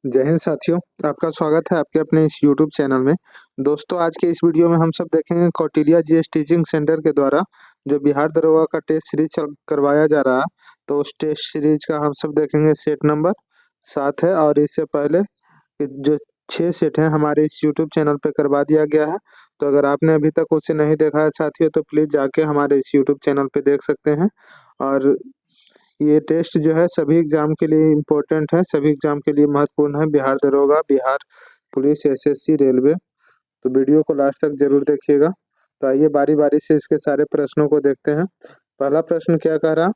जय हिंद साथियों। आपका स्वागत है आपके अपने इस YouTube चैनल में। दोस्तों, आज के इस वीडियो में हम सब देखेंगे कौटिल्य जीएस टीचिंग सेंटर के द्वारा जो बिहार दरोगा का टेस्ट सीरीज करवाया जा रहा है। तो उस टेस्ट सीरीज का हम सब देखेंगे सेट नंबर 7 है, और इससे पहले जो 6 सेट हैं हमारे इस YouTube चैनल पे करवा दिया गया है। तो अगर आपने अभी तक उसे नहीं देखा है साथियों, तो प्लीज़ जाके हमारे इस YouTube चैनल पे देख सकते हैं। और ये टेस्ट जो है सभी एग्जाम के लिए इम्पोर्टेंट है, सभी एग्जाम के लिए महत्वपूर्ण है। बिहार दरोगा, बिहार पुलिस, एसएससी, रेलवे। तो वीडियो को लास्ट तक जरूर देखिएगा। तो आइए बारी बारी से इसके सारे प्रश्नों को देखते हैं। पहला प्रश्न क्या कह रहा,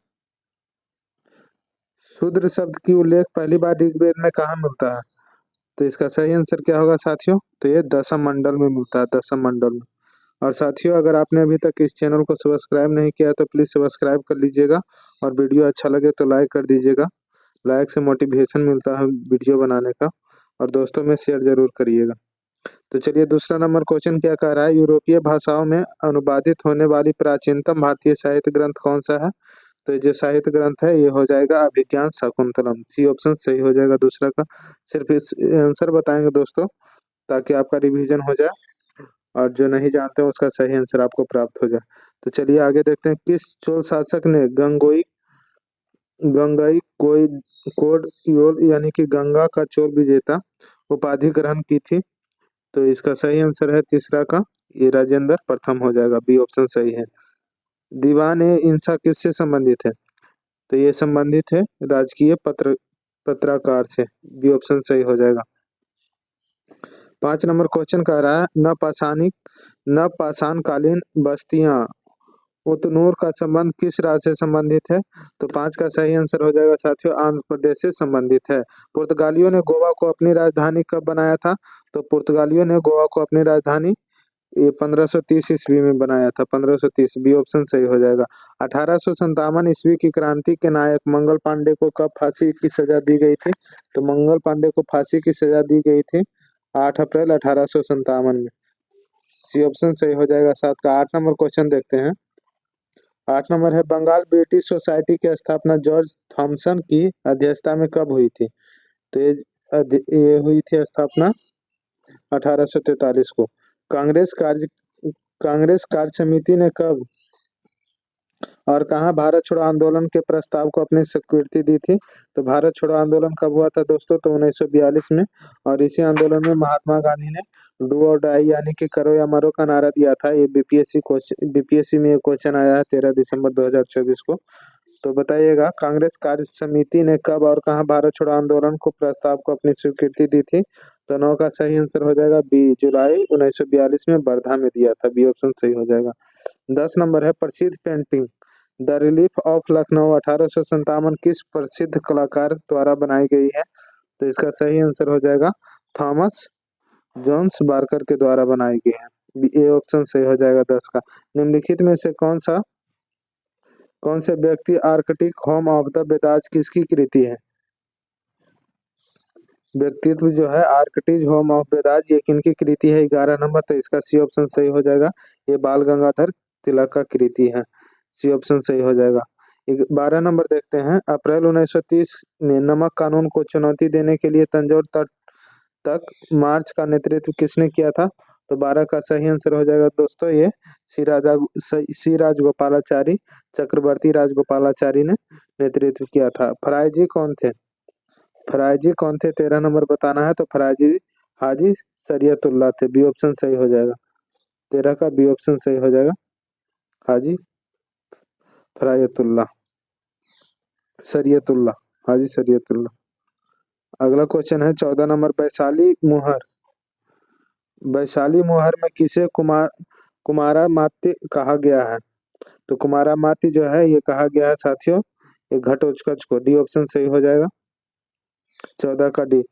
शूद्र शब्द की उल्लेख पहली बार ऋग्वेद में कहाँ मिलता है? तो इसका सही आंसर क्या होगा साथियों? तो ये दशम मंडल में मिलता है, दशम मंडल में। और साथियों, अगर आपने अभी तक इस चैनल को सब्सक्राइब नहीं किया तो प्लीज़ सब्सक्राइब कर लीजिएगा, और वीडियो अच्छा लगे तो लाइक कर दीजिएगा। लाइक से मोटिवेशन मिलता है वीडियो बनाने का, और दोस्तों में शेयर जरूर करिएगा। तो चलिए, दूसरा नंबर क्वेश्चन क्या कह रहा है, यूरोपीय भाषाओं में अनुवादित होने वाली प्राचीनतम भारतीय साहित्य ग्रंथ कौन सा है? तो ये जो साहित्य ग्रंथ है ये हो जाएगा अभिज्ञान शाकुंतलम। सी ऑप्शन सही हो जाएगा दूसरा का। सिर्फ इस आंसर बताएंगे दोस्तों, ताकि आपका रिवीजन हो जाए, और जो नहीं जानते हैं उसका सही आंसर आपको प्राप्त हो जाए। तो चलिए आगे देखते हैं, किस चोल शासक ने गंगई कोई कोड योल यानी कि गंगा का चोर विजेता उपाधि ग्रहण की थी? तो इसका सही आंसर है तीसरा का, ये राजेंद्र प्रथम हो जाएगा। बी ऑप्शन सही है। दीवान ए इंसा किससे संबंधित है? तो ये संबंधित है राजकीय पत्रकार से। बी ऑप्शन सही हो जाएगा। 5 नंबर क्वेश्चन कह रहा है, न पाषाणकालीन बस्तियां उतनूर का संबंध किस राज्य से संबंधित है? तो 5 का सही आंसर हो जाएगा साथियों, आंध्र प्रदेश से संबंधित है। पुर्तगालियों ने गोवा को अपनी राजधानी कब बनाया था? तो पुर्तगालियों ने गोवा को अपनी राजधानी ये 1530 ईस्वी में बनाया था, 1530। बी ऑप्शन सही हो जाएगा। 1857 ईस्वी की क्रांति के नायक मंगल पांडे को कब फांसी की सजा दी गई थी? तो मंगल पांडे को फांसी की सजा दी गई थी 8 अप्रैल 1857 में। सी ऑप्शन सही हो जाएगा। 7 का 8 नंबर क्वेश्चन देखते हैं। 8 नंबर है, बंगाल ब्रिटिश सोसाइटी की स्थापना जॉर्ज थॉमसन की अध्यक्षता में कब हुई थी? तो ये हुई थी स्थापना 1843 को। कांग्रेस कार्य कांग्रेस कार्य समिति ने कब और कहाँ भारत छोड़ो आंदोलन के प्रस्ताव को अपनी स्वीकृति दी थी? तो भारत छोड़ो आंदोलन कब हुआ था दोस्तों? तो 1942 में। और इसी आंदोलन में महात्मा गांधी ने डू और डाई यानी कि करो या मरो का नारा दिया था। ये बीपीएससी में ये क्वेश्चन आया है 13 दिसंबर 2024 को। तो बताइएगा, कांग्रेस कार्य समिति ने कब और कहाँ भारत छोड़ो आंदोलन को प्रस्ताव को अपनी स्वीकृति दी थी? तो 9 का सही आंसर हो जाएगा बी, जुलाई 1942 में वर्धा में दिया था। बी ऑप्शन सही हो जाएगा। 10 नंबर है, प्रसिद्ध painting the relief of Lucknow 1857 किस प्रसिद्ध कलाकार द्वारा बनाई गई है? तो इसका सही आंसर हो जाएगा थॉमस जॉन्स बार्कर के द्वारा बनाई गई है। ए ऑप्शन सही हो जाएगा 10 का। निम्नलिखित में से कौन से व्यक्ति Arctic home of the Vedas किसकी कृति है? व्यक्तित्व जो है आर्कटिक होम ऑफ वेदाज ये किनकी कृति है? 11 नंबर। तो इसका सी ऑप्शन सही हो जाएगा, ये बाल गंगाधर तिलक का कृति है। सी ऑप्शन सही हो जाएगा। 12 नंबर देखते हैं, अप्रैल 1930 में नमक कानून को चुनौती देने के लिए तंजौर तट तक मार्च का नेतृत्व किसने किया था? तो 12 का सही आंसर हो जाएगा दोस्तों, ये सी राजगोपालाचारी, चक्रवर्ती राजगोपालाचारी ने नेतृत्व किया था। फरायजी कौन थे? 13 नंबर बताना है। तो फरायजी हाजी शरीयतुल्लाह थे। बी ऑप्शन सही हो जाएगा। 13 का बी ऑप्शन सही हो जाएगा, हाजी फरायतुल्लाह शरीयतुल्लाह, हाजी शरीयतुल्लाह। अगला क्वेश्चन है 14 नंबर, वैशाली मुहर में किसे कुमारा माती कहा गया है? तो कुमारा माती जो है ये कहा गया है साथियों ये घटोत्कच को। डी ऑप्शन सही हो जाएगा, 14 का डी।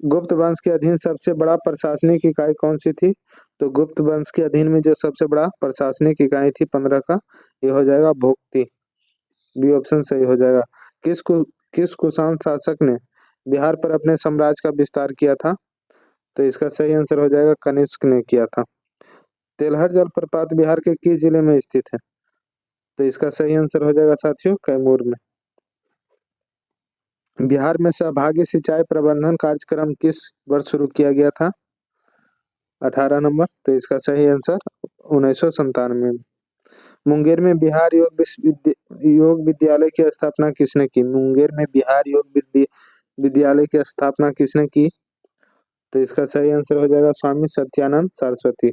गुप्त वंश के अधीन सबसे बड़ा प्रशासनिक इकाई कौन सी थी? तो गुप्त वंश के अधीन में जो सबसे बड़ा प्रशासनिक इकाई थी 15 का, ये हो जाएगा भोक्ति। बी ऑप्शन सही हो जाएगा। किस कुषाण शासक ने बिहार पर अपने साम्राज्य का विस्तार किया था? तो इसका सही आंसर हो जाएगा कनिष्क ने किया था। तेलहर जलप्रपात बिहार के किस जिले में स्थित है? तो इसका सही आंसर हो जाएगा साथियों कैमूर में। बिहार में सहभागी सिंचाई प्रबंधन कार्यक्रम किस वर्ष शुरू किया गया था? 18 नंबर। तो इसका सही आंसर 1997 में। मुंगेर में बिहार योग विद्यालय की स्थापना किसने की? मुंगेर में बिहार विद्यालय की स्थापना किसने की? तो इसका सही आंसर हो जाएगा स्वामी सत्यानंद सरस्वती।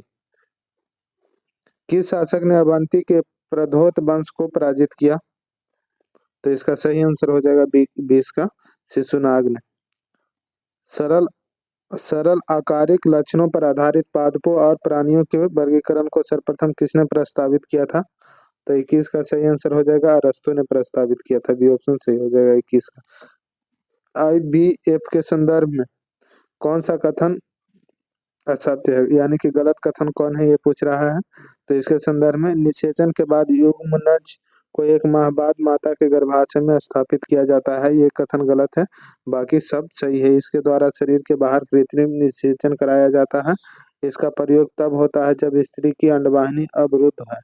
किस शासक ने अवंती के प्रधोत वंश को पराजित किया? तो इसका सही आंसर हो जाएगा 20 का शिशुनाग ने। सरल सरल आकारिक लक्षणों पर आधारित पादपों और प्राणियों के वर्गीकरण को सर्वप्रथम किसने प्रस्तावित किया था? तो 21 का सही आंसर हो जाएगा अरस्तू ने प्रस्तावित किया था। बी ऑप्शन सही हो जाएगा 21 का। IVF के संदर्भ में कौन सा कथन असत्य है, यानी कि गलत कथन कौन है ये पूछ रहा है। तो इसके संदर्भ में निषेचन के बाद युग्मनज को 1 माह बाद माता के गर्भाशय में स्थापित किया जाता है, ये कथन गलत है। बाकी सब सही है। इसके द्वारा शरीर के बाहर कृत्रिम निषेचन कराया जाता है। इसका प्रयोग तब होता है जब स्त्री की अंडवाहिनी अवरुद्ध है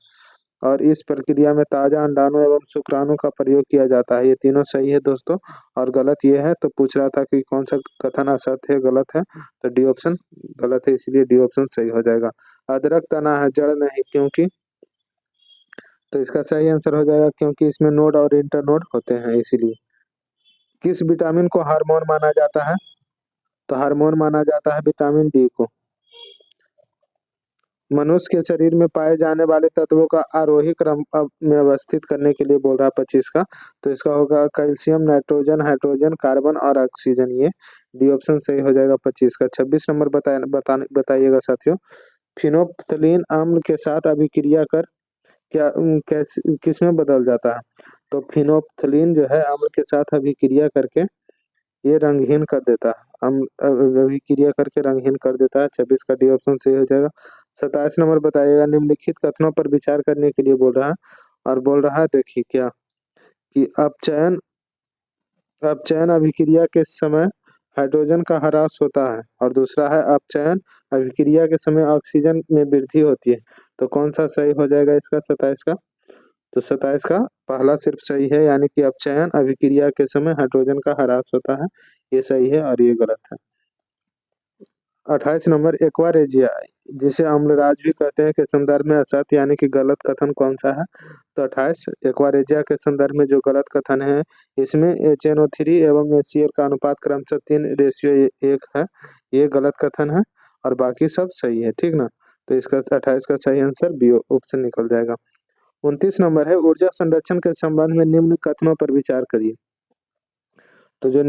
और इस प्रक्रिया में ताजा अंडाणु एवं शुक्राणु का प्रयोग किया जाता है। ये तीनों सही है दोस्तों, और गलत ये है। तो पूछ रहा था कि कौन सा कथन असत्य है, गलत है, तो डी ऑप्शन गलत है, इसलिए डी ऑप्शन सही हो जाएगा। अदरक तना है जड़ नहीं क्योंकि? तो इसका सही आंसर हो जाएगा क्योंकि इसमें नोड और इंटरनोड होते हैं इसीलिए। किस विटामिन को हार्मोन माना जाता है? तो हार्मोन माना जाता है विटामिन डी को। मनुष्य के शरीर में पाए जाने वाले तत्वों का आरोही क्रम में अवस्थित करने के लिए बोल रहा है 25 का। तो इसका होगा कैल्शियम, नाइट्रोजन, हाइड्रोजन, कार्बन और ऑक्सीजन। ये डी ऑप्शन सही हो जाएगा 25 का। 26 नंबर बताइएगा साथियों। फिनोप्थलीन अम्ल के साथ अभिक्रिया कर क्या किस में बदल जाता है? तो फिनोप्थलीन जो है अम्ल के साथ अभिक्रिया करके ये रंगहीन कर देता है। हम अभिक्रिया करके रंगहीन कर देता है। 26 का डी ऑप्शन सही हो जाएगा। 27 नंबर बताइएगा। निम्नलिखित कथनों पर विचार करने के लिए बोल रहा है, और बोल रहा है देखिए क्या कि अपचयन अभिक्रिया के समय हाइड्रोजन का ह्रास होता है, और दूसरा है अपचयन अभिक्रिया के समय ऑक्सीजन में वृद्धि होती है। तो कौन सा सही हो जाएगा इसका 27 का? तो 27 का पहला सिर्फ सही है, यानी कि अपचयन अभिक्रिया के समय हाइड्रोजन का ह्रास होता है, ये सही है और ये गलत है। 28 नंबर एक्वारेजिया जिसे अम्लराज भी कहते हैं के संदर्भ में असत्य यानी कि गलत कथन कौन सा है? तो 28 एक्वारेजिया के संदर्भ में जो गलत कथन है, इसमें HNO3 एवं HCl का अनुपात क्रमशः 3:1 है, ये गलत कथन है, और बाकी सब सही है। ठीक ना? तो इसका 28 का सही आंसर बी ऑप्शन निकल जाएगा। 29 नंबर है ऊर्जा संरक्षण के संबंध में निम्न कथनों पर विचार करिए। तो जो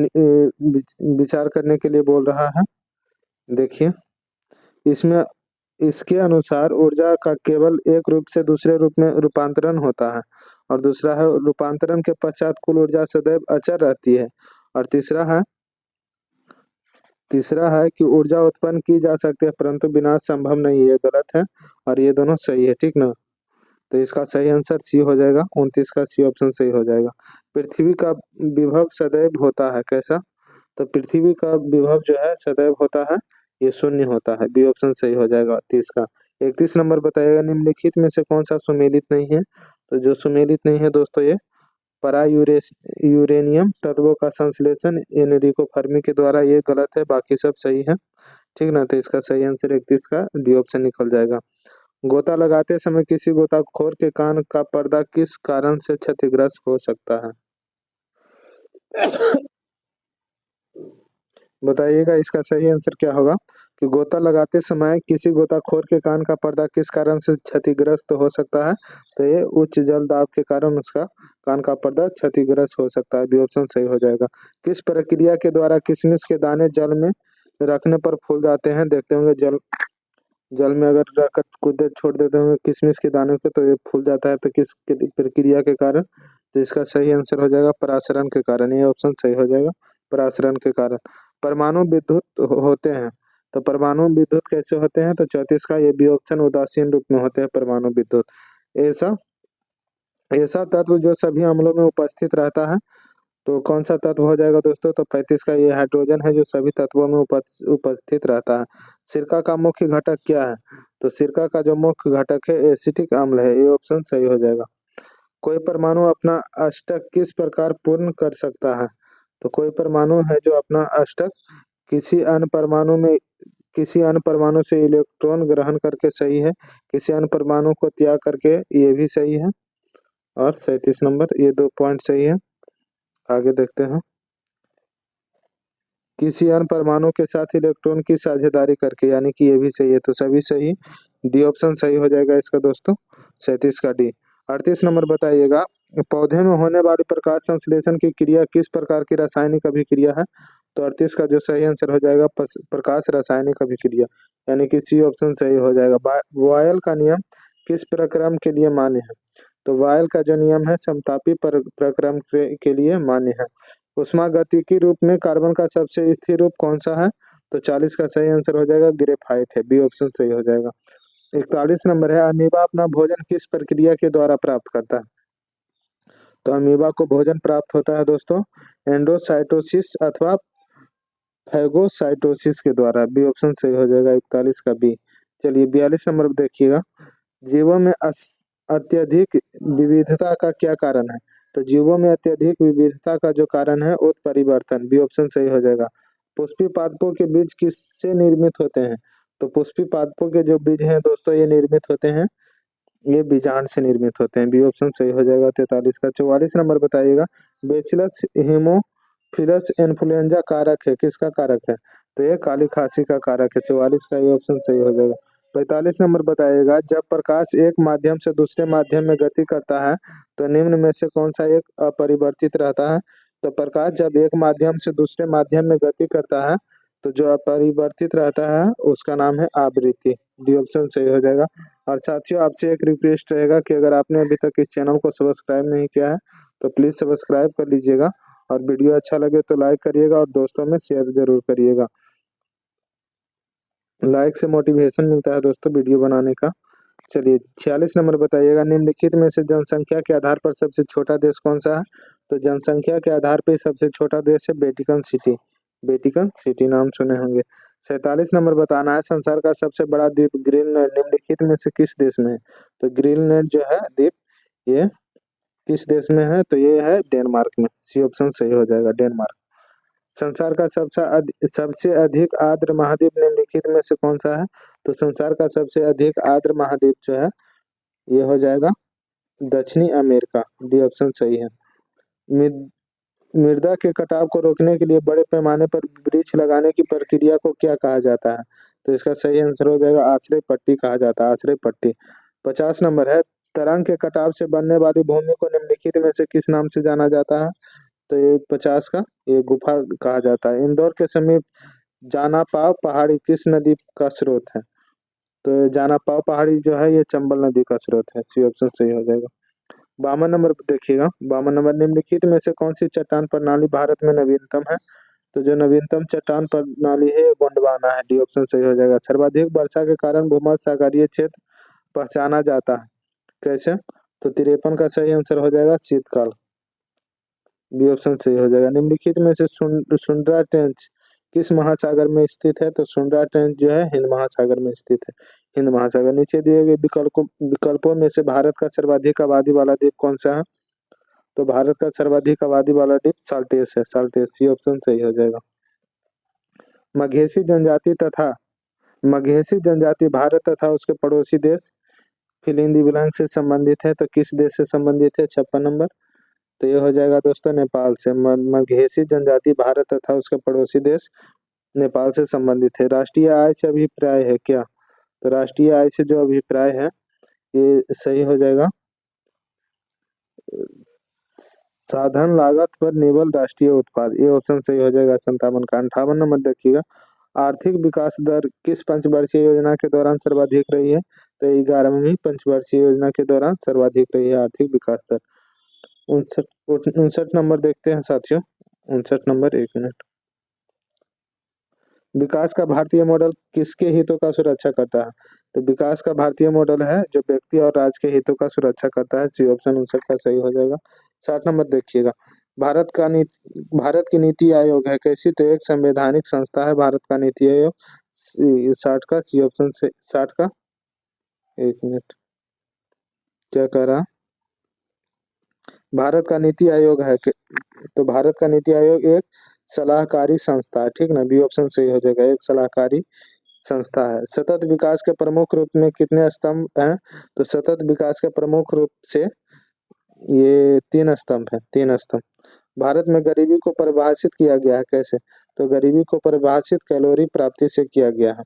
विचार करने के लिए बोल रहा है, देखिए इसमें इसके अनुसार ऊर्जा का केवल एक रूप से दूसरे रूप में रूपांतरण होता है, और दूसरा है रूपांतरण के पश्चात कुल ऊर्जा सदैव अचर रहती है, और तीसरा है कि ऊर्जा उत्पन्न की जा सकती है परंतु विनाश संभव नहीं है, ये गलत है, और ये दोनों सही है। ठीक ना? तो इसका सही आंसर सी हो जाएगा। 29 का सी ऑप्शन सही हो जाएगा। पृथ्वी का विभव सदैव होता है, कैसा? तो पृथ्वी का विभव जो है सदैव होता है, ये शून्य होता है। बी ऑप्शन सही हो जाएगा 30 का। 31 नंबर बताइएगा। निम्नलिखित में से कौन सा सुमेलित नहीं है? तो जो सुमेलित नहीं है दोस्तों, ये यूरेनियम तत्वों का संश्लेषण एनरिको फर्मी के द्वारा, ये गलत है, बाकी सब सही है। ठीक ना? तो इसका सही आंसर 31 का डी ऑप्शन निकल जाएगा। गोता लगाते समय किसी गोताखोर के कान का पर्दा किस कारण से क्षतिग्रस्त हो सकता है? बताइएगा इसका सही आंसर क्या होगा कि गोता लगाते समय किसी गोताखोर के कान का पर्दा किस कारण से क्षतिग्रस्त हो सकता है? तो ये उच्च जल दाब के कारण उसका कान का पर्दा क्षतिग्रस्त हो सकता है। बी ऑप्शन सही हो जाएगा। किस प्रक्रिया के द्वारा किशमिश के दाने जल में रखने पर फूल जाते हैं? देखते होंगे जल जल में अगर रखकर कुछ देर छोड़ देते होंगे किशमिश के दाने को, तो ये फूल जाता है। तो किस प्रक्रिया के कारण? तो इसका सही आंसर हो जाएगा परासरण के कारण। ये ऑप्शन सही हो जाएगा, परासरण के कारण। परमाणु विद्युत होते हैं, तो परमाणु विद्युत कैसे होते हैं? तो 34 का ये बी ऑप्शन उदासीन रूप में होते हैं परमाणु विद्युत। ऐसा ऐसा तत्व जो सभी अम्लों में उपस्थित रहता है, तो कौन सा तत्व हो जाएगा दोस्तों? तो 35 का ये हाइड्रोजन है जो सभी तत्वों में उपस्थित रहता है। सिरका का मुख्य घटक क्या है? तो सिरका का जो मुख्य घटक है एसिटिक अम्ल है, ये ऑप्शन सही हो जाएगा। कोई परमाणु अपना अष्टक किस प्रकार पूर्ण कर सकता है? तो कोई परमाणु है जो अपना अष्टक किसी अन्य परमाणु में किसी अन्य परमाणु से इलेक्ट्रॉन ग्रहण करके सही है, किसी अन्य परमाणु को त्याग करके ये भी सही है। और 37 नंबर, ये 2 पॉइंट सही है। आगे देखते हैं। किसी अन्य परमाणु के साथ इलेक्ट्रॉन की साझेदारी करके, यानी कि ये भी सही है, तो सभी सही। डी ऑप्शन सही हो जाएगा इसका दोस्तों, 37 का डी। 38 नंबर बताइएगा, पौधे में होने वाली प्रकाश संश्लेषण की क्रिया किस प्रकार की रासायनिक अभिक्रिया है? तो 38 का जो सही आंसर हो जाएगा प्रकाश रासायनिक अभिक्रिया, यानी कि सी ऑप्शन सही हो जाएगा। बॉयल का नियम किस प्रक्रम के लिए मान्य है? तो बॉयल का जो नियम है समतापी प्रक्रम के लिए मान्य है। उष्मागतिकी रूप में कार्बन का सबसे स्थिर रूप कौन सा है? तो 40 का सही आंसर हो जाएगा ग्रेफाइट है, बी ऑप्शन सही हो जाएगा। 41 नंबर है, अमीबा अपना भोजन किस प्रक्रिया के द्वारा प्राप्त करता है? तो अमीबा को भोजन प्राप्त होता है दोस्तों एंडोसाइटोसिस अथवा फैगोसाइटोसिस के द्वारा, बी ऑप्शन सही हो जाएगा 41 का बी। चलिए 42 नंबर देखिएगा, जीवों में अत्यधिक विविधता का क्या कारण है? तो जीवों में अत्यधिक विविधता का जो कारण है उत्परिवर्तन, बी ऑप्शन सही हो जाएगा। पुष्पी पादपों के बीज किससे निर्मित होते हैं? तो पुष्पी पादपों के जो बीज हैं दोस्तों ये निर्मित होते हैं, ये बीजांड से निर्मित होते हैं, बी ऑप्शन सही हो जाएगा 43 का। 44 नंबर बताइएगा, बेसिलस हीमोफिलस इन्फ्लुएंजा कारक है, किसका कारक है? तो ये काली खांसी का कारक है, 44 का ये ऑप्शन सही हो जाएगा। 45 नंबर बताइएगा, जब प्रकाश एक माध्यम से दूसरे माध्यम में गति करता है तो निम्न में से कौन सा एक अपरिवर्तित रहता है? तो प्रकाश जब एक माध्यम से दूसरे माध्यम में गति करता है तो जो अपरिवर्तित रहता है उसका नाम है आवृत्ति, डी ऑप्शन सही हो जाएगा। और साथियों आपसे एक रिक्वेस्ट रहेगा कि अगर आपने अभी तक इस चैनल को सब्सक्राइब नहीं किया है तो प्लीज़ सब्सक्राइब कर लीजिएगा, और वीडियो अच्छा लगे तो लाइक करिएगा और दोस्तों में शेयर जरूर करिएगा। लाइक से मोटिवेशन मिलता है दोस्तों वीडियो बनाने का। चलिए 46 नंबर बताइएगा, निम्नलिखित में से जनसंख्या के आधार पर सबसे छोटा देश कौन सा है? तो जनसंख्या के आधार पर सबसे छोटा देश है वेटिकन सिटी, वेटिकन सिटी नाम सुने होंगे। 47 नंबर बताना है, संसार का सबसे बड़ा द्वीप ग्रीनलैंड निम्नलिखित में से किस देश में है? तो ग्रीनलैंड जो है द्वीप ये किस देश में है? तो ये है डेनमार्क में, सी ऑप्शन सही हो जाएगा डेनमार्क। संसार का सबसे अधिक आर्द्र महाद्वीप निम्नलिखित में से कौन सा है? तो संसार का सबसे अधिक आर्द्र महाद्वीप जो है ये हो जाएगा दक्षिणी अमेरिका, डी ऑप्शन सही है। मृदा के कटाव को रोकने के लिए बड़े पैमाने पर वृक्ष लगाने की प्रक्रिया को क्या कहा जाता है? तो इसका सही आंसर हो जाएगा आश्रय पट्टी कहा जाता है, आश्रय पट्टी। 50 नंबर है, तरंग के कटाव से बनने वाली भूमि को निम्नलिखित में से किस नाम से जाना जाता है? तो ये 50 का ये गुफा कहा जाता है। इंदौर के समीप जानापाव पहाड़ी किस नदी का स्रोत है? तो जानापाव पहाड़ी जो है ये चंबल नदी का स्रोत है, सी ऑप्शन सही हो जाएगा। 52 नंबर देखिएगा, 52 नंबर, निम्नलिखित में से कौन सी चट्टान प्रणाली भारत में नवीनतम है? तो जो नवीनतम चट्टान प्रणाली है गोंडवाना है, डी ऑप्शन सही हो जाएगा। सर्वाधिक वर्षा के कारण भूमध्य सागरीय क्षेत्र पहचाना जाता है, कैसे? तो 53 का सही आंसर हो जाएगा शीतकाल, बी ऑप्शन सही हो जाएगा। निम्नलिखित में से सुंड्रा ट्रेंच किस महासागर में स्थित है? तो सुंड्रा ट्रेंच जो है हिंद महासागर में स्थित है, हिंद महासागर। नीचे दिए गए विकल्पों में से भारत का सर्वाधिक आबादी वाला द्वीप कौन सा है? तो भारत का सर्वाधिक आबादी वाला द्वीप साल्टेस है, साल्टेस, सी ऑप्शन सही हो जाएगा। मघेसी जनजाति तथा मघेसी जनजाति भारत तथा उसके पड़ोसी देश फिल इन द ब्लैंक से संबंधित है, तो किस देश से संबंधित है? 56 नंबर, तो ये हो जाएगा दोस्तों नेपाल से। मघेसी जनजाति भारत तथा उसके पड़ोसी देश नेपाल से संबंधित है। राष्ट्रीय आय से अभिप्राय है क्या? तो राष्ट्रीय आय से जो अभिप्राय है ये सही हो जाएगा साधन लागत पर निवल राष्ट्रीय उत्पाद, ये ऑप्शन सही हो जाएगा 57 का। 58 नंबर देखिएगा, आर्थिक विकास दर किस पंचवर्षीय योजना के दौरान सर्वाधिक रही है? तो 11वीं पंचवर्षीय योजना के दौरान सर्वाधिक रही है आर्थिक विकास दर। 59 नंबर देखते हैं साथियों, 59 नंबर, एक मिनट। विकास का भारतीय मॉडल किसके हितों का सुरक्षा करता है? तो विकास का भारतीय मॉडल है जो व्यक्ति और राज्य के हितों का सुरक्षा करता है, सी ऑप्शन 59 का सही हो जाएगा। 60 नंबर देखिएगा, भारत की नीति आयोग है कैसी? तो एक संवैधानिक संस्था है भारत का नीति आयोग, 60 का सी ऑप्शन से 60 का, एक मिनट क्या कह रहा, भारत का नीति आयोग है तो भारत का नीति आयोग एक सलाहकारी संस्था है, ठीक ना, बी ऑप्शन सही हो जाएगा, एक सलाहकारी संस्था है। सतत विकास के प्रमुख रूप में कितने स्तंभ हैं? तो सतत विकास के प्रमुख रूप से ये 3 स्तंभ है, 3 स्तंभ। भारत में गरीबी को परिभाषित किया गया है कैसे? तो गरीबी को परिभाषित कैलोरी प्राप्ति से किया गया है।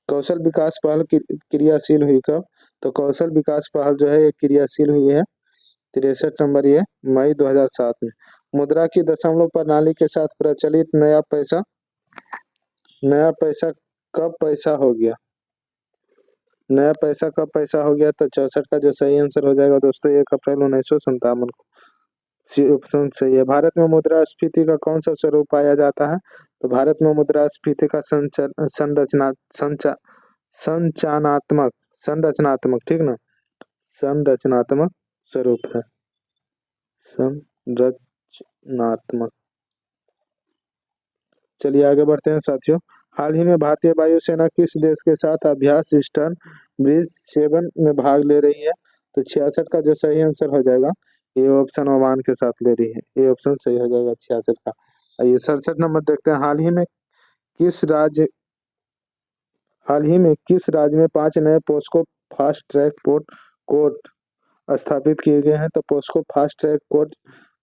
कौशल विकास पहल क्रियाशील हुई कब? तो कौशल विकास पहल जो है ये क्रियाशील हुई है 63 नंबर, ये मई 2007 में। मुद्रा की दशमलव प्रणाली के साथ प्रचलित नया पैसा कब पैसा हो गया? नया पैसा कब पैसा हो गया? तो 64 का जो सही आंसर हो जाएगा दोस्तों 1 अप्रैल 1957 को। सी ऑप्शन सही है। भारत में मुद्रास्फीति का कौन सा स्वरूप पाया जाता है? तो भारत में मुद्रास्फीति का संरचनात्मक संरचनात्मक, ठीक ना, संरचनात्मक स्वरूप है, संरचनात्मक। चलिए आगे बढ़ते हैं साथियों। हाल ही में भारतीय वायुसेना किस देश के साथ अभ्यास ईस्टर्न ब्रिज 7 में भाग ले रही है? तो 66 का जो सही आंसर हो जाएगा ये ऑप्शन ओमान के साथ ले रही है, ये ऑप्शन सही हो जाएगा 66 का। आइए 67 नंबर देखते हैं। हाल ही में किस राज्य में 5 नए पोस्को फास्ट ट्रैक कोर्ट स्थापित किए गए हैं? तो पोस्को फास्ट ट्रैक कोर्ट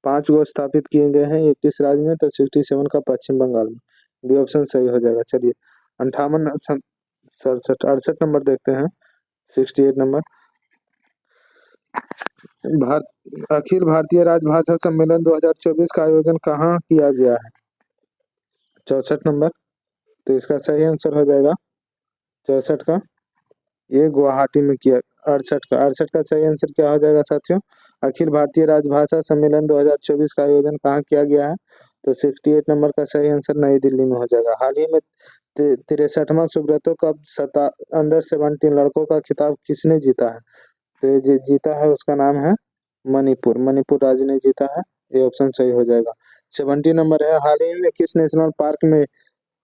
5 गो स्थापित किए गए हैं, ये किस राज्य में? तो 67 का पश्चिम बंगाल में, बी ऑप्शन सही हो जाएगा। चलिए 68 नंबर देखते हैं, 68 नंबर। अखिल भारतीय राजभाषा सम्मेलन 2024 का आयोजन कहाँ किया गया है? 64 नंबर, तो इसका सही आंसर हो जाएगा 64 का, ये गुवाहाटी में किया। 68 का सही आंसर क्या हो जाएगा साथियों? अखिल भारतीय राजभाषा सम्मेलन 2024 का आयोजन कहाँ किया गया है? तो 68 नंबर का सही आंसर नई दिल्ली में हो जाएगा। हाल ही में 63वां सुब्रतो कप अंडर-17 लड़कों का खिताब किसने जीता है? तो ये जो जीता है उसका नाम है मणिपुर राज्य ने जीता है, ये ऑप्शन सही हो जाएगा। 70 नंबर है, हाल ही में किस नेशनल पार्क में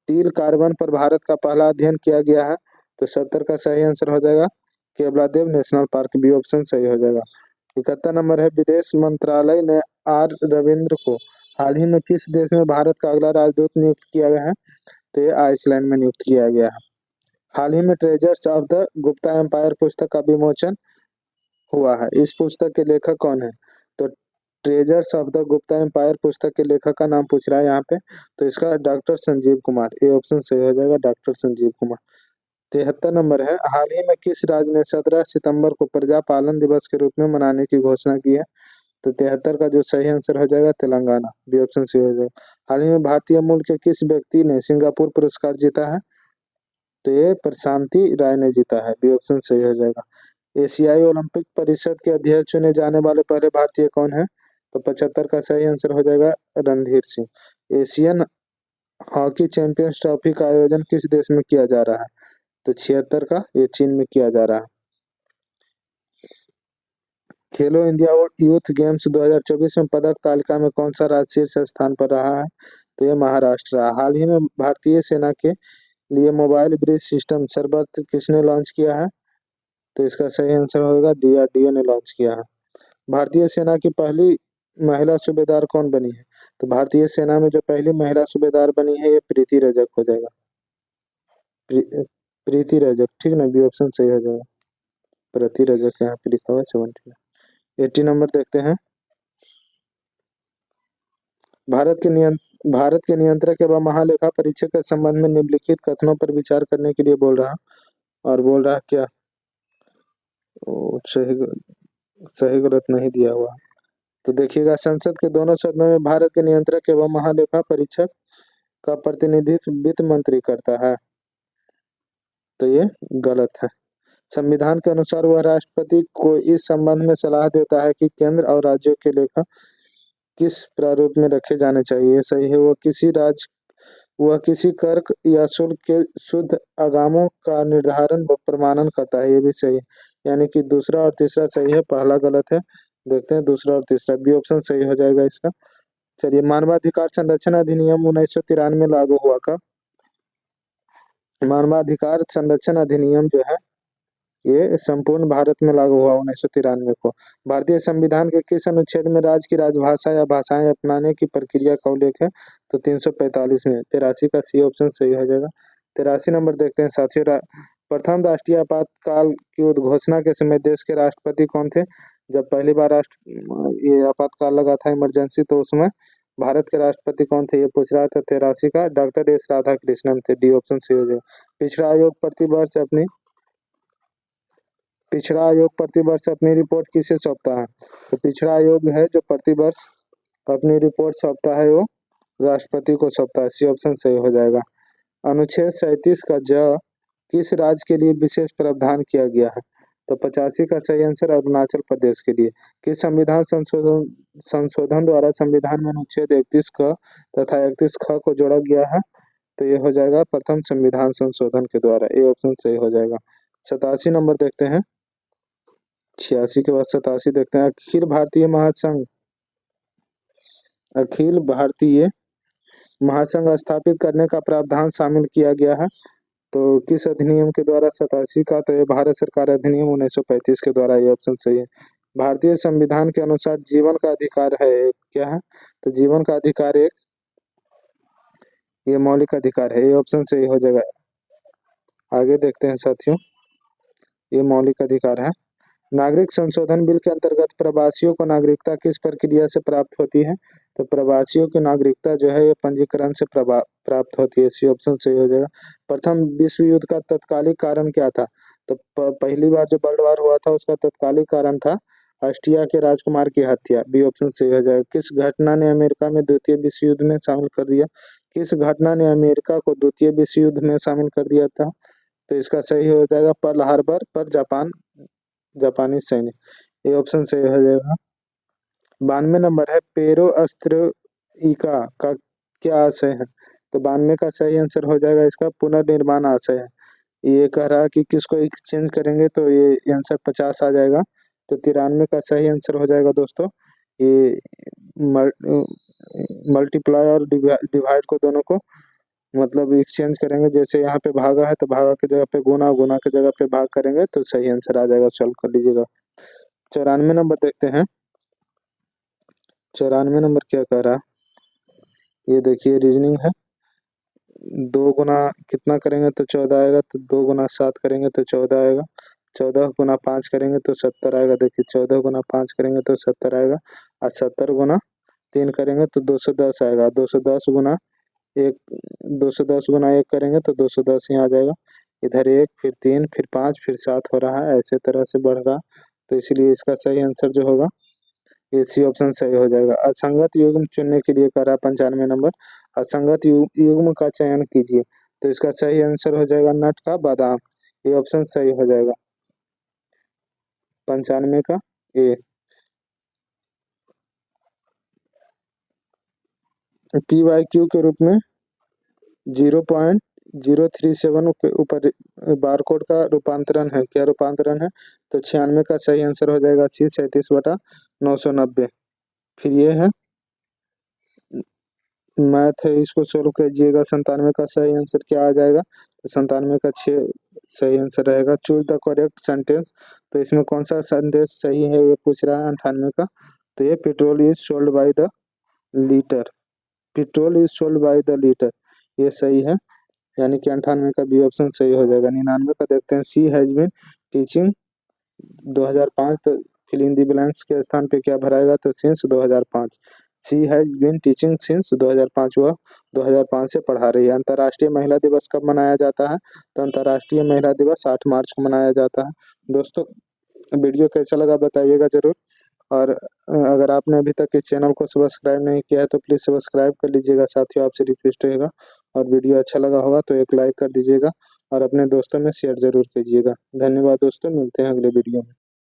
टील कार्बन पर भारत का पहला अध्ययन किया गया है? तो 70 का सही आंसर हो जाएगा Keoladeo national park, B option सही हो जाएगा। 71 नंबर है, विदेश मंत्रालय ने आर रविंद्र को हाल ही में किस देश में भारत का अगला राजदूत नियुक्त किया गया है? तो ये आइसलैंड में नियुक्त किया गया है। हाल ही में treasures of the Gupta empire पुस्तक का विमोचन हुआ है, इस पुस्तक के लेखक कौन है? तो treasures of the Gupta empire पुस्तक के लेखक का नाम पूछ रहा है यहाँ पे, तो इसका डॉक्टर संजीव कुमार, ये ऑप्शन सही हो जाएगा, डॉक्टर संजीव कुमार। 73 नंबर है, हाल ही में किस राज्य ने 17 सितंबर को प्रजापालन दिवस के रूप में मनाने की घोषणा की है? तो 73 का जो सही आंसर हो जाएगा तेलंगाना, बी ऑप्शन सही हो जाएगा। हाल ही में भारतीय मूल के किस व्यक्ति ने सिंगापुर पुरस्कार जीता है? तो ये प्रशांति राय ने जीता है, बी ऑप्शन सही हो जाएगा। एशियाई ओलंपिक परिषद के अध्यक्ष चुने जाने वाले पहले भारतीय कौन है? तो 75 का सही आंसर हो जाएगा Randhir Singh. Asian hockey champions trophy का आयोजन किस देश में किया जा रहा है? तो 76 का ये चीन में किया जा रहा है। खेलो इंडिया यूथ गेम्स 2024 में पदक तालिका में कौन सा राज्य शीर्ष स्थान पर रहा है? तो ये महाराष्ट्र रहा। हाल ही में भारतीय सेना के लिए मोबाइल ब्रिज सिस्टम सर्वत्र किसने लॉन्च किया है? तो इसका सही आंसर होगा डीआरडीओ ने लॉन्च किया है। भारतीय सेना की पहली महिला सूबेदार कौन बनी है? तो भारतीय सेना में जो पहली महिला सूबेदार बनी है ये प्रीति रजक हो जाएगा, प्रीति रजक, ठीक ना, बी ऑप्शन सही हो जाएगा। प्रीति रजक यहाँ पे लिखा हुआ है 70। 80 नंबर देखते हैं। भारत के नियंत्रक एवं महालेखा परीक्षक के संबंध में निम्नलिखित कथनों पर विचार करने के लिए बोल रहा, और बोल रहा क्या? सही सही गलत नहीं दिया हुआ। तो देखिएगा, संसद के दोनों सदनों में भारत के नियंत्रक एवं महालेखा परीक्षक का प्रतिनिधित्व वित्त मंत्री करता है, तो ये गलत है। संविधान के अनुसार वह राष्ट्रपति को इस संबंध में सलाह देता है कि केंद्र और राज्यों के लेखा किस प्रारूप में रखे जाने चाहिए, सही है। वह किसी कर या शुल्क के शुद्ध आगमों का निर्धारण व प्रमाणन करता है, ये भी सही है। यानी कि दूसरा और तीसरा सही है, पहला गलत है। देखते हैं दूसरा और तीसरा, बी ऑप्शन सही हो जाएगा इसका। चलिए, मानवाधिकार संरक्षण अधिनियम 1993 में लागू हुआ कब? मानवाधिकार संरक्षण अधिनियम जो है ये संपूर्ण भारत में लागू हुआ 1993 को। भारतीय संविधान के किस अनुच्छेद में राज्य की राजभाषा या भाषाएं अपनाने की प्रक्रिया का उल्लेख है? तो 345 में। 83 का सी ऑप्शन सही हो जाएगा। 83 नंबर देखते हैं साथियों। प्रथम राष्ट्रीय आपातकाल की उद्घोषणा के समय देश के राष्ट्रपति कौन थे? जब पहली बार ये आपातकाल लगा था, इमरजेंसी, तो उसमें भारत के राष्ट्रपति कौन थे, ये पूछ रहा था। 83 का डॉक्टर एस राधाकृष्णन थे। डी ऑप्शन सही हो जाएगा। पिछड़ा आयोग प्रतिवर्ष अपनी रिपोर्ट किसे सौंपता है? तो पिछड़ा आयोग है जो प्रतिवर्ष अपनी रिपोर्ट सौंपता है, वो राष्ट्रपति को सौंपता है। सी ऑप्शन सही हो जाएगा। अनुच्छेद 37 का किस राज्य के लिए विशेष प्रावधान किया गया है? तो 85 का सही आंसर अरुणाचल प्रदेश के लिए। किस संविधान संशोधन द्वारा संविधान में अनुच्छेद 31 क तथा 31 ख को जोड़ा गया है? तो ये हो जाएगा प्रथम संविधान संशोधन के द्वारा। ए ऑप्शन सही हो जाएगा। 87 नंबर देखते हैं। 86 के बाद 87 देखते हैं। अखिल भारतीय महासंघ स्थापित करने का प्रावधान शामिल किया गया है। तो किस अधिनियम के द्वारा? 87 का, तो ये भारत सरकार अधिनियम 1935 के द्वारा। ये ऑप्शन सही है। भारतीय संविधान के अनुसार जीवन का अधिकार है, क्या है? तो जीवन का अधिकार एक ये मौलिक अधिकार है। ये ऑप्शन सही हो जाएगा। आगे देखते हैं साथियों। ये मौलिक अधिकार है। नागरिक संशोधन बिल के अंतर्गत प्रवासियों को नागरिकता किस प्रक्रिया से प्राप्त होती है? तो प्रवासियों की नागरिकता जो है ये पंजीकरण से प्राप्त होती है। सी ऑप्शन सही हो जाएगा। प्रथम विश्व युद्ध का तत्कालिक कारण क्या था? तो पहली बार जो वर्ल्ड वार हुआ था उसका तत्कालिक कारण था ऑस्ट्रिया के राजकुमार की हत्या। बी ऑप्शन सही हो जाएगा। किस घटना ने अमेरिका में द्वितीय विश्व युद्ध में शामिल कर दिया? किस घटना ने अमेरिका को द्वितीय विश्व युद्ध में शामिल कर दिया था? तो इसका सही हो जाएगा पर्ल हार्बर पर जापानी सैन्य। ये ऑप्शन सही हो जाएगा। 92 नंबर है पेरो अस्त्रोइका का क्या आशय है? तो 92 का सही आंसर हो जाएगा इसका पुनर्निर्माण आशय है। ये कह रहा है कि किसको एक्सचेंज करेंगे, तो ये आंसर 50 आ जाएगा। तो 93 का सही आंसर हो जाएगा दोस्तों। ये मल्टीप्लाई और डिवाइड को दोनों को मतलब एक्सचेंज करेंगे। जैसे यहाँ पे भागा है तो भागा की जगह पे गुना, गुना की जगह पे भाग करेंगे तो सही आंसर आ जाएगा। सॉल्व कर लीजिएगा। 94 नंबर देखते हैं। 94 नंबर क्या कह रहा है? ये देखिए रीजनिंग है। 2 गुना कितना करेंगे तो 14 आएगा। तो 2 गुना 7 करेंगे तो 14 आएगा। 14 गुना 5 करेंगे तो 70 आएगा। देखिए 14 गुना 5 करेंगे तो 70 आएगा। और 70 गुना 3 करेंगे तो 210 आएगा। 210 गुना 1 210 गुना 1 करेंगे तो 210 ही आ जाएगा। इधर 1 फिर 3 फिर 5 फिर 7 हो रहा है, ऐसे तरह से बढ़ रहा। तो इसलिए इसका सही आंसर जो होगा ये सी ऑप्शन सही हो जाएगा। असंगत युग्म चुनने के लिए कह रहा 95 नंबर। असंगत युग्म का चयन कीजिए। तो इसका सही आंसर हो जाएगा नट का बादाम। ये ऑप्शन सही हो जाएगा। 95 का ए। पी वाई क्यू के रूप में 0.037 के ऊपर बारकोड का रूपांतरण है। क्या रूपांतरण है? तो 96 का सही आंसर हो जाएगा सी 37/990। फिर ये है मैथ है, इसको सोल्व कीजिएगा। 97 का सही आंसर क्या आ जाएगा? तो 97 का 6 सही आंसर रहेगा। Choose the correct sentence. तो इसमें कौन सा सेंटेंस सही है ये पूछ रहा है 98 का। तो ये petrol is sold by the litre. Petrol is sold by the litre, ये सही है। यानी कि 98 का बी ऑप्शन सही हो जाएगा। 99 का देखते हैं। सी हैज बीन टीचिंग 2005। तो फिल इन द ब्लैंक्स के स्थान पे क्या भराएगा? तो since 2005। She has been teaching since 2005, वह 2005 से पढ़ा रही है। अंतर्राष्ट्रीय महिला दिवस कब मनाया जाता है? तो अंतर्राष्ट्रीय महिला दिवस 8 मार्च को मनाया जाता है। दोस्तों वीडियो कैसा लगा बताइएगा जरूर। और अगर आपने अभी तक इस चैनल को सब्सक्राइब नहीं किया है तो प्लीज़ सब्सक्राइब कर लीजिएगा। साथियों आपसे रिक्वेस्ट रहेगा। और वीडियो अच्छा लगा होगा तो एक लाइक कर दीजिएगा और अपने दोस्तों में शेयर जरूर कीजिएगा। धन्यवाद दोस्तों, मिलते हैं अगले वीडियो में।